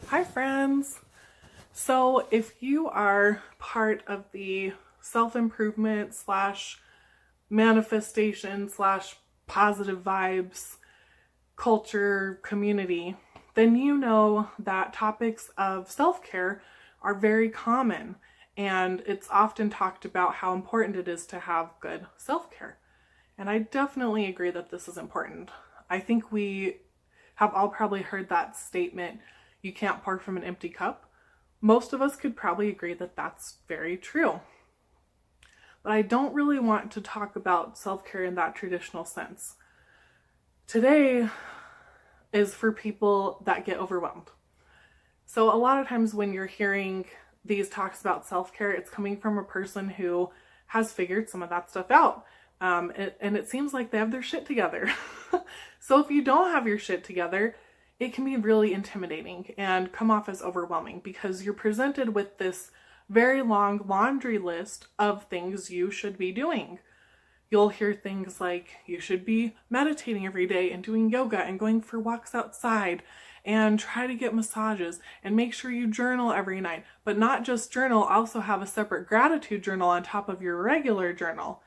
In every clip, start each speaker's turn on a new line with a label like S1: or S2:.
S1: Hi friends! So if you are part of the self-improvement slash manifestation slash positive vibes culture community, then you know that topics of self-care are very common, and it's often talked about how important it is to have good self-care. And I definitely agree that this is important. I think we have all probably heard that statement, you can't pour from an empty cup. Most of us could probably agree that that's very true. But I don't really want to talk about self-care in that traditional sense. Today is for people that get overwhelmed. So a lot of times when you're hearing these talks about self-care, it's coming from a person who has figured some of that stuff out. And it seems like they have their shit together. So if you don't have your shit together, it can be really intimidating and come off as overwhelming because you're presented with this very long laundry list of things you should be doing. You'll hear things like you should be meditating every day and doing yoga and going for walks outside and try to get massages and make sure you journal every night. But not just journal, also have a separate gratitude journal on top of your regular journal.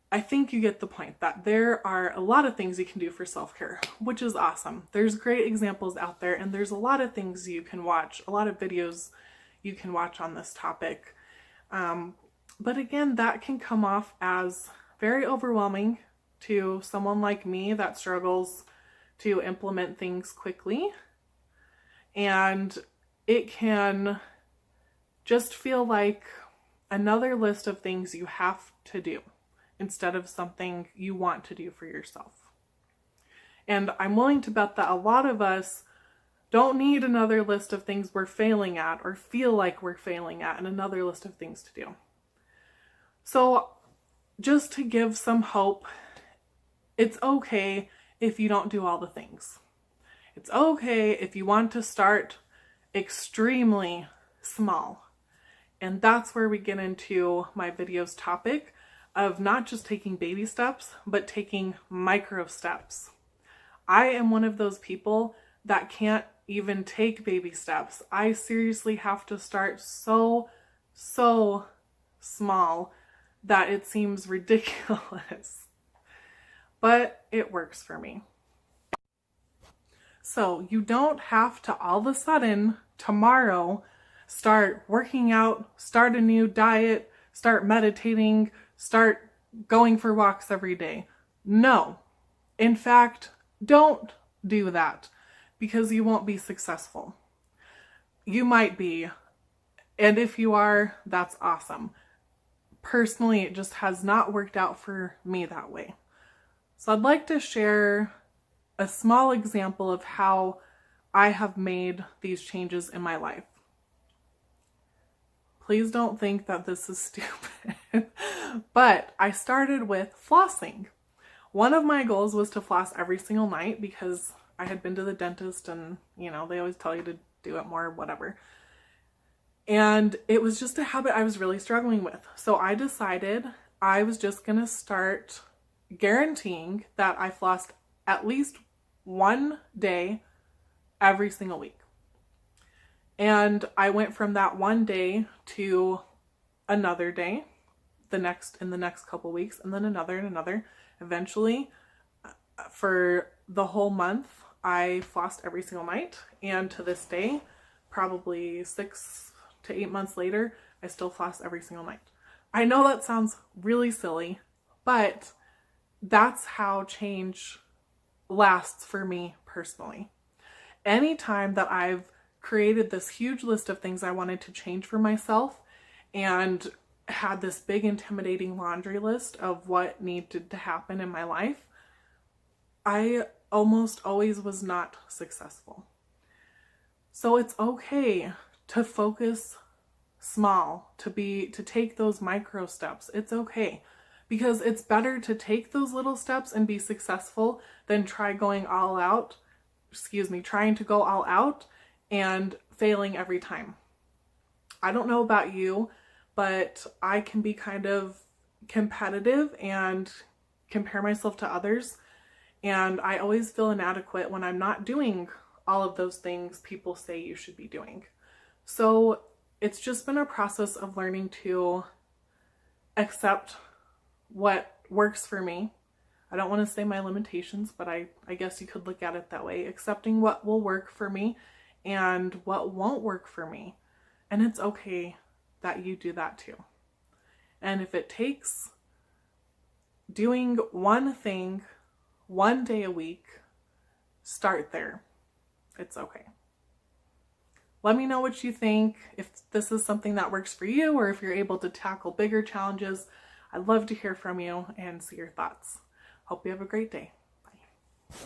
S1: I think you get the point that there are a lot of things you can do for self-care, which is awesome. There's great examples out there, and there's a lot of things you can watch, a lot of videos you can watch on this topic. But again, that can come off as very overwhelming to someone like me that struggles to implement things quickly. And it can just feel like another list of things you have to do instead of something you want to do for yourself. And I'm willing to bet that a lot of us don't need another list of things we're failing at or feel like we're failing at and another list of things to do. So just to give some hope, it's okay if you don't do all the things. It's okay if you want to start extremely small. And that's where we get into my video's topic of not just taking baby steps, but taking micro steps. I am one of those people that can't even take baby steps. I seriously have to start so small that it seems ridiculous. But it works for me. So you don't have to all of a sudden tomorrow start working out, start a new diet, start meditating, start going for walks every day. No. In fact, don't do that because you won't be successful. You might be, and if you are, that's awesome. Personally, it just has not worked out for me that way. So I'd like to share a small example of how I have made these changes in my life. Please don't think that this is stupid, but I started with flossing. One of my goals was to floss every single night because I had been to the dentist and, they always tell you to do it more, whatever. And it was just a habit I was really struggling with. So I decided I was just going to start guaranteeing that I flossed at least one day every single week. And I went from that one day to another day in the next couple weeks, and then another and another. Eventually, for the whole month, I flossed every single night. And to this day, probably 6 to 8 months later, I still floss every single night. I know that sounds really silly, but that's how change lasts for me personally. Anytime that I've created this huge list of things I wanted to change for myself and had this big intimidating laundry list of what needed to happen in my life, I almost always was not successful. So it's okay to focus small, to take those micro steps. It's okay because it's better to take those little steps and be successful than trying to go all out and failing every time. I don't know about you, but I can be kind of competitive and compare myself to others. And I always feel inadequate when I'm not doing all of those things people say you should be doing. So it's just been a process of learning to accept what works for me. I don't want to say my limitations, but I guess you could look at it that way. Accepting what will work for me and what won't work for me. And it's okay that you do that too. And if it takes doing one thing 1 day a week, start there. It's okay. Let me know what you think, if this is something that works for you or if you're able to tackle bigger challenges. I'd love to hear from you and see your thoughts. Hope you have a great day. Bye.